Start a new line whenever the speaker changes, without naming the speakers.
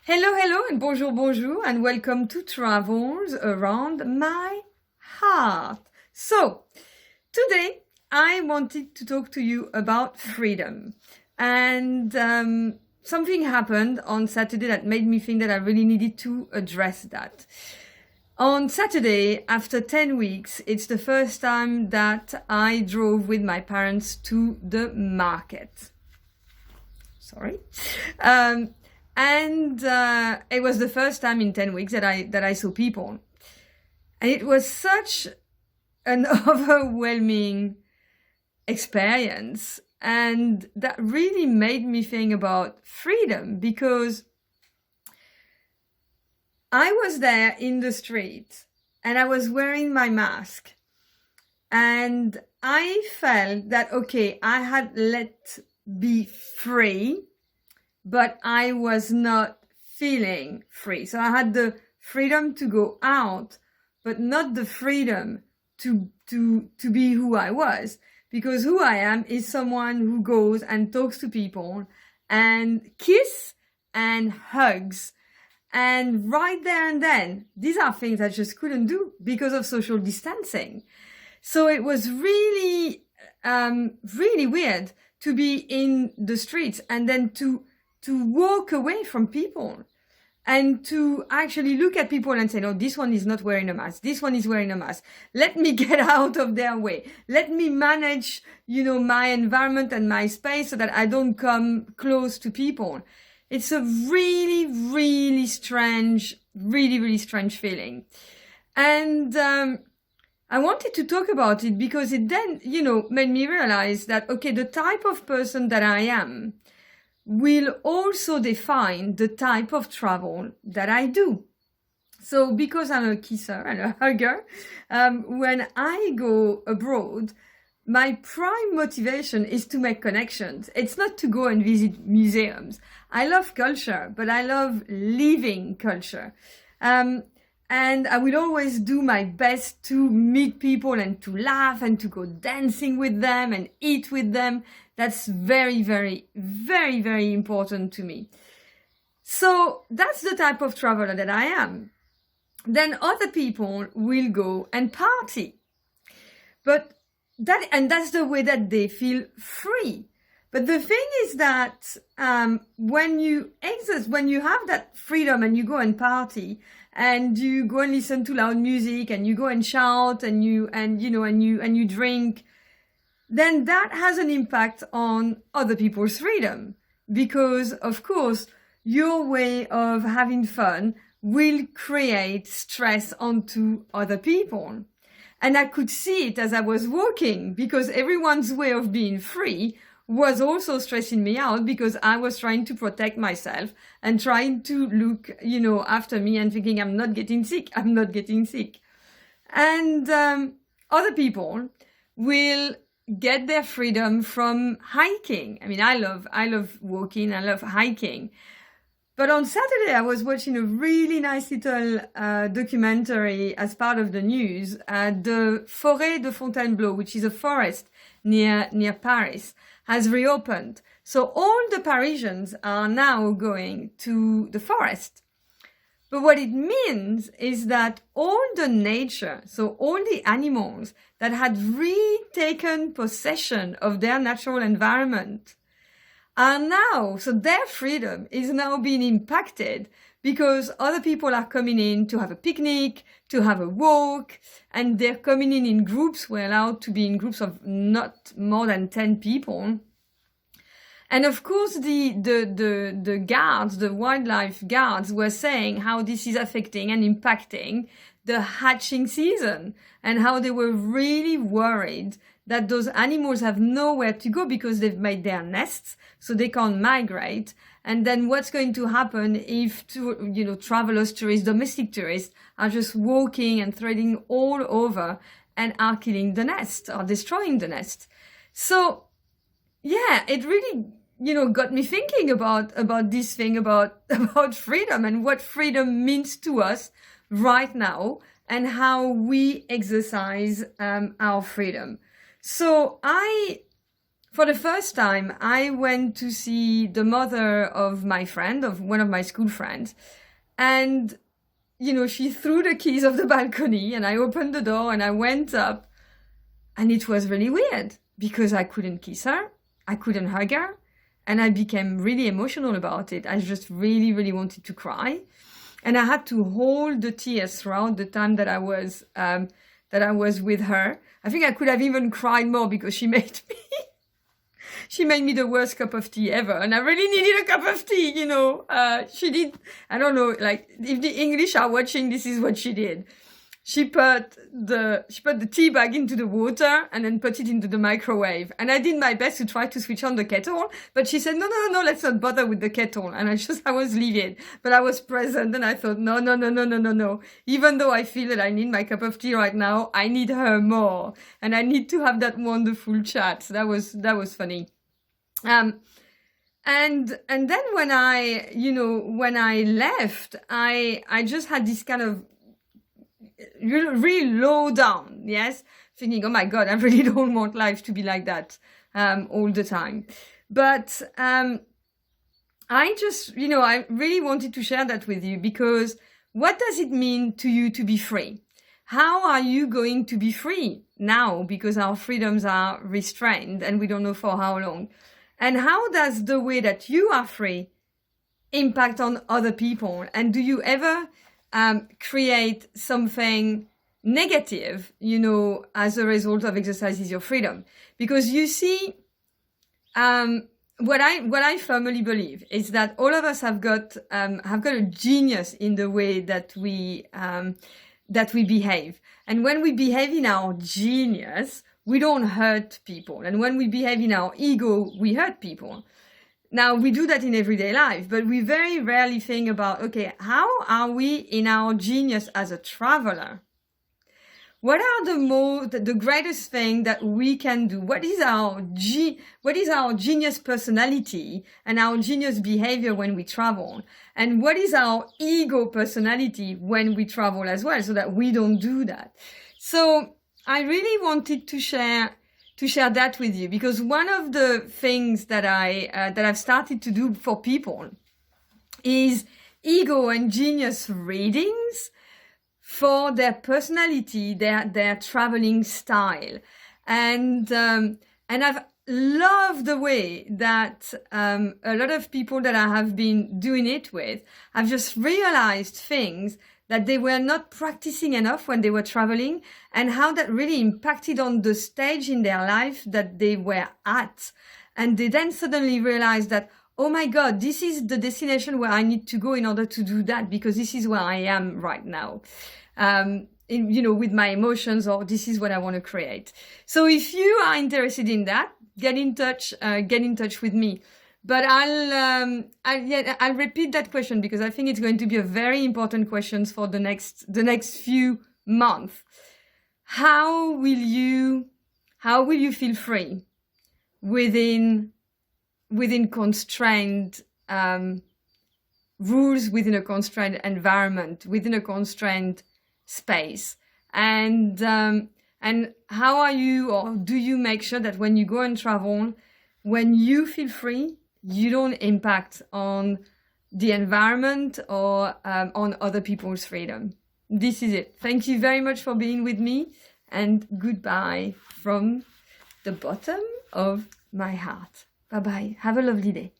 Hello, hello, and bonjour, bonjour, and welcome to Travels Around My Heart. So, today I wanted to talk to you about freedom. And something happened on Saturday that made me think that I really needed to address that. On Saturday, after 10 weeks, it's the first time that I drove with my parents to the market. Sorry. And it was the first time in 10 weeks that I saw people. And it was such an overwhelming experience. And that really made me think about freedom, because I was there in the street and I was wearing my mask. And I felt that, okay, I had let be free, but I was not feeling free. So I had the freedom to go out, but not the freedom to be who I was. Because who I am is someone who goes and talks to people and kiss and hugs. And right there and then, these are things I just couldn't do because of social distancing. So it was really, really weird to be in the streets and then to walk away from people and to actually look at people and say, no, this one is not wearing a mask. This one is wearing a mask. Let me get out of their way. Let me manage, my environment and my space so that I don't come close to people. It's a really, really strange, really, really strange feeling. And I wanted to talk about it because it then, made me realize that, okay, the type of person that I am will also define the type of travel that I do. So because I'm a kisser and a hugger, when I go abroad, my prime motivation is to make connections. It's not to go and visit museums. I love culture, but I love living culture. And I will always do my best to meet people and to laugh and to go dancing with them and eat with them. That's very, very, very, very important to me. So that's the type of traveler that I am. Then other people will go and party. That's the way that they feel free. But the thing is that when you have that freedom and you go and party and you go and listen to loud music and you go and shout and you drink, then that has an impact on other people's freedom. Because of course, your way of having fun will create stress onto other people. And I could see it as I was walking, because everyone's way of being free was also stressing me out, because I was trying to protect myself and trying to look, after me and thinking, I'm not getting sick. And other people will get their freedom from hiking. I mean, I love walking, I love hiking. But on Saturday, I was watching a really nice little documentary as part of the news. The Forêt de Fontainebleau, which is a forest near Paris, has reopened. So all the Parisians are now going to the forest. But what it means is that all the nature, so all the animals that had retaken possession of their natural environment are now, so their freedom is now being impacted because other people are coming in to have a picnic, to have a walk, and they're coming in groups. We're allowed to be in groups of not more than 10 people. And of course, the guards, the wildlife guards, were saying how this is affecting and impacting the hatching season, and how they were really worried that those animals have nowhere to go because they've made their nests, so they can't migrate. And then what's going to happen if, travelers, tourists, domestic tourists are just walking and threading all over and are killing the nest or destroying the nest? So, yeah, it really, got me thinking about this thing about freedom and what freedom means to us right now and how we exercise our freedom. So I for the first time, I went to see the mother of my friend, of one of my school friends. And, she threw the keys off the balcony and I opened the door and I went up. And it was really weird because I couldn't kiss her. I couldn't hug her. And I became really emotional about it. I just really, really wanted to cry. And I had to hold the tears throughout the time that I was with her. I think I could have even cried more because she made me the worst cup of tea ever. And I really needed a cup of tea, she did, I don't know, like if the English are watching, this is what she did. She put the tea bag into the water and then put it into the microwave. And I did my best to try to switch on the kettle, but she said, no, let's not bother with the kettle. And I was livid, but I was present and I thought, no. Even though I feel that I need my cup of tea right now, I need her more and I need to have that wonderful chat. So that was funny. And then when I left, I just had this kind of really low down, yes, thinking, oh my God, I really don't want life to be like that all the time. But I just, I really wanted to share that with you because what does it mean to you to be free? How are you going to be free now? Because our freedoms are restrained and we don't know for how long. And how does the way that you are free impact on other people? And do you ever create something negative, as a result of exercising your freedom? Because you see, what I firmly believe is that all of us have got a genius in the way that we behave. And when we behave in our genius, we don't hurt people. And when we behave in our ego, we hurt people. Now, we do that in everyday life, but we very rarely think about, okay, how are we in our genius as a traveler? What are the greatest thing that we can do? What is our genius personality and our genius behavior when we travel? And what is our ego personality when we travel as well, so that we don't do that? So I really wanted to share that with you, because one of the things that I've started to do for people is ego and genius readings for their personality, their traveling style. And I've loved the way that a lot of people that I have been doing it with have just realized things that they were not practicing enough when they were traveling, and how that really impacted on the stage in their life that they were at. And they then suddenly realized that, oh my God, this is the destination where I need to go in order to do that, because this is where I am right now, with my emotions, or this is what I want to create. So if you are interested in that, get in touch with me. But I'll repeat that question, because I think it's going to be a very important question for the next few months. How will you feel free within constrained rules, within a constrained environment, within a constrained space? And how are you, or do you make sure that when you go and travel, when you feel free, you don't impact on the environment or on other people's freedom? This is it. Thank you very much for being with me, and goodbye from the bottom of my heart. Bye-bye. Have a lovely day.